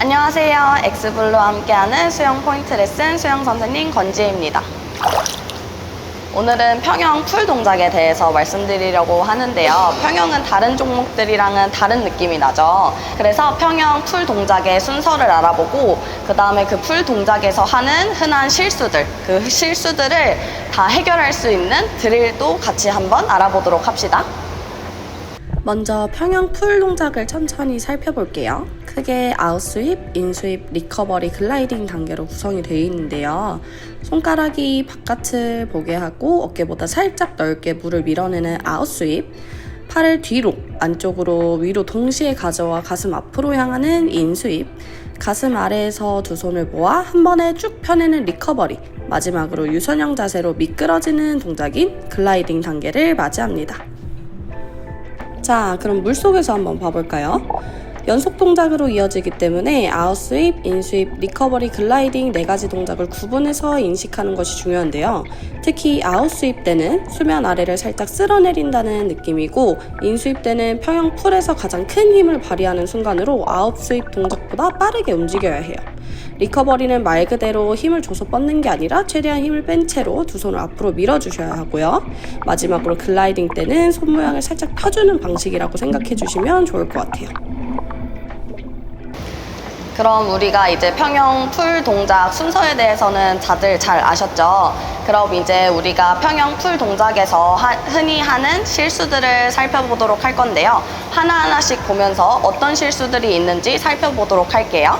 안녕하세요. 엑스블루와 함께하는 수영 포인트 레슨 수영 선생님 권지혜입니다. 오늘은 평영 풀 동작에 대해서 말씀드리려고 하는데요. 평영은 다른 종목들이랑은 다른 느낌이 나죠. 그래서 평영 풀 동작의 순서를 알아보고 그 다음에 그 풀 동작에서 하는 흔한 실수들, 그 실수들을 다 해결할 수 있는 드릴도 같이 한번 알아보도록 합시다. 먼저 평영 풀 동작을 천천히 살펴볼게요. 크게 아웃스윕, 인스윕, 리커버리, 글라이딩 단계로 구성이 되어 있는데요. 손가락이 바깥을 보게 하고 어깨보다 살짝 넓게 물을 밀어내는 아웃스윕, 팔을 뒤로, 안쪽으로, 위로 동시에 가져와 가슴 앞으로 향하는 인스윕, 가슴 아래에서 두 손을 모아 한 번에 쭉 펴내는 리커버리, 마지막으로 유선형 자세로 미끄러지는 동작인 글라이딩 단계를 맞이합니다. 자, 그럼 물속에서 한번 봐볼까요? 연속 동작으로 이어지기 때문에 아웃스윕, 인스윕, 리커버리, 글라이딩 4가지 동작을 구분해서 인식하는 것이 중요한데요. 특히 아웃스윕 때는 수면 아래를 살짝 쓸어내린다는 느낌이고, 인스윕 때는 평영 풀에서 가장 큰 힘을 발휘하는 순간으로 아웃스윕 동작보다 빠르게 움직여야 해요. 리커버리는 말 그대로 힘을 줘서 뻗는 게 아니라 최대한 힘을 뺀 채로 두 손을 앞으로 밀어주셔야 하고요. 마지막으로 글라이딩 때는 손 모양을 살짝 펴주는 방식이라고 생각해 주시면 좋을 것 같아요. 그럼 우리가 이제 평영 풀 동작 순서에 대해서는 다들 잘 아셨죠? 그럼 이제 우리가 평영 풀 동작에서 흔히 하는 실수들을 살펴보도록 할 건데요. 하나하나씩 보면서 어떤 실수들이 있는지 살펴보도록 할게요.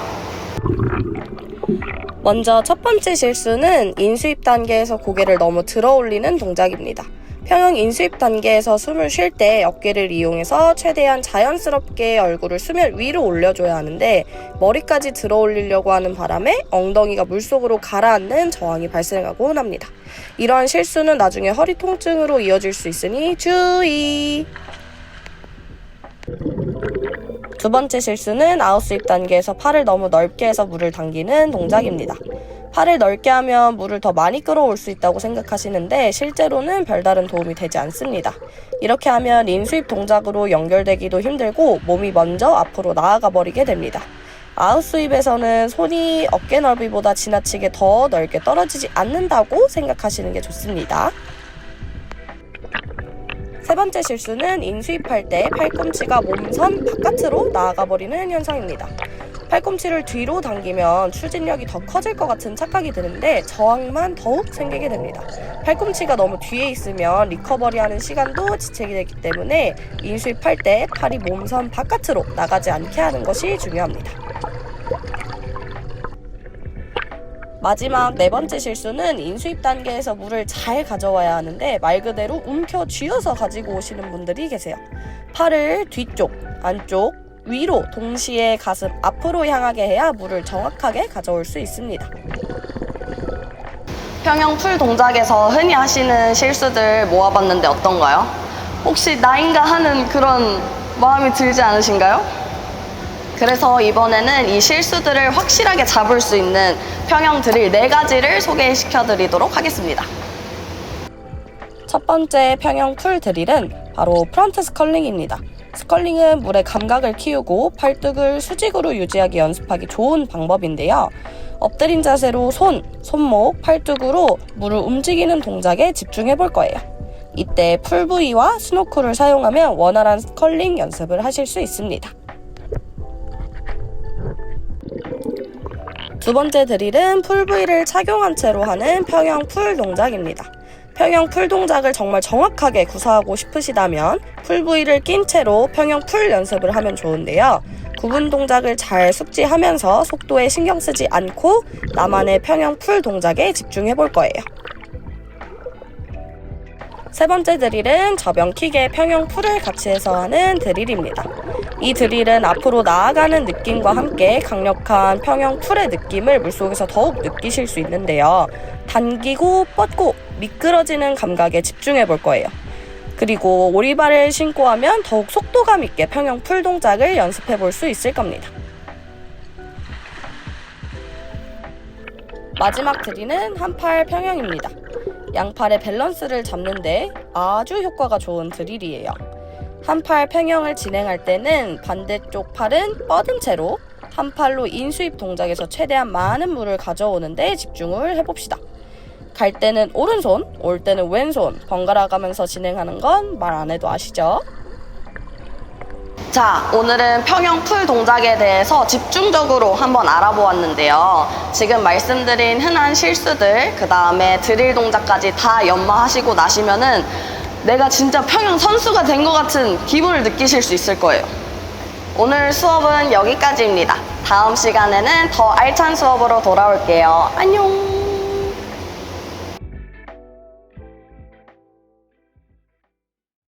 먼저 첫 번째 실수는 인스윕 단계에서 고개를 너무 들어 올리는 동작입니다. 평영 인스윕 단계에서 숨을 쉴 때 어깨를 이용해서 최대한 자연스럽게 얼굴을 수면 위로 올려줘야 하는데 머리까지 들어 올리려고 하는 바람에 엉덩이가 물속으로 가라앉는 저항이 발생하곤 합니다. 이러한 실수는 나중에 허리 통증으로 이어질 수 있으니 주의! 두 번째 실수는 아웃스윕 단계에서 팔을 너무 넓게 해서 물을 당기는 동작입니다. 팔을 넓게 하면 물을 더 많이 끌어올 수 있다고 생각하시는데 실제로는 별다른 도움이 되지 않습니다. 이렇게 하면 인스윕 동작으로 연결되기도 힘들고 몸이 먼저 앞으로 나아가 버리게 됩니다. 아웃스윕에서는 손이 어깨 넓이보다 지나치게 더 넓게 떨어지지 않는다고 생각하시는 게 좋습니다. 세 번째 실수는 인스윕할 때 팔꿈치가 몸선 바깥으로 나아가 버리는 현상입니다. 팔꿈치를 뒤로 당기면 추진력이 더 커질 것 같은 착각이 드는데 저항만 더욱 생기게 됩니다. 팔꿈치가 너무 뒤에 있으면 리커버리하는 시간도 지체가 되기 때문에 인스윕할 때 팔이 몸선 바깥으로 나가지 않게 하는 것이 중요합니다. 마지막 네 번째 실수는 인스윕 단계에서 물을 잘 가져와야 하는데 말 그대로 움켜 쥐어서 가지고 오시는 분들이 계세요. 팔을 뒤쪽, 안쪽, 위로 동시에 가슴 앞으로 향하게 해야 물을 정확하게 가져올 수 있습니다. 평영 풀 동작에서 흔히 하시는 실수들 모아봤는데 어떤가요? 혹시 나인가 하는 그런 마음이 들지 않으신가요? 그래서 이번에는 이 실수들을 확실하게 잡을 수 있는 평영 드릴 4가지를 소개시켜 드리도록 하겠습니다. 첫 번째 평영 풀 드릴은 바로 프런트 스컬링입니다. 스컬링은 물의 감각을 키우고 팔뚝을 수직으로 유지하기 연습하기 좋은 방법인데요. 엎드린 자세로 손목, 팔뚝으로 물을 움직이는 동작에 집중해 볼 거예요. 이때 풀 부위와 스노클을 사용하면 원활한 스컬링 연습을 하실 수 있습니다. 두 번째 드릴은 풀 부위를 착용한 채로 하는 평영 풀 동작입니다. 평영 풀 동작을 정말 정확하게 구사하고 싶으시다면 풀 부위를 낀 채로 평영 풀 연습을 하면 좋은데요. 구분 동작을 잘 숙지하면서 속도에 신경 쓰지 않고 나만의 평영 풀 동작에 집중해 볼 거예요. 세 번째 드릴은 저병킥의 평영 풀을 같이 해서 하는 드릴입니다. 이 드릴은 앞으로 나아가는 느낌과 함께 강력한 평영 풀의 느낌을 물속에서 더욱 느끼실 수 있는데요. 당기고 뻗고 미끄러지는 감각에 집중해 볼 거예요. 그리고 오리발을 신고 하면 더욱 속도감 있게 평영 풀 동작을 연습해 볼 수 있을 겁니다. 마지막 드릴은 한팔 평영입니다. 양팔의 밸런스를 잡는데 아주 효과가 좋은 드릴이에요. 한팔 평영을 진행할 때는 반대쪽 팔은 뻗은 채로 한 팔로 인수입 동작에서 최대한 많은 물을 가져오는 데 집중을 해봅시다. 갈 때는 오른손, 올 때는 왼손 번갈아 가면서 진행하는 건 말 안 해도 아시죠? 자, 오늘은 평형 풀 동작에 대해서 집중적으로 한번 알아보았는데요. 지금 말씀드린 흔한 실수들, 그 다음에 드릴 동작까지 다 연마하시고 나시면은 내가 진짜 평형 선수가 된 것 같은 기분을 느끼실 수 있을 거예요. 오늘 수업은 여기까지입니다. 다음 시간에는 더 알찬 수업으로 돌아올게요. 안녕!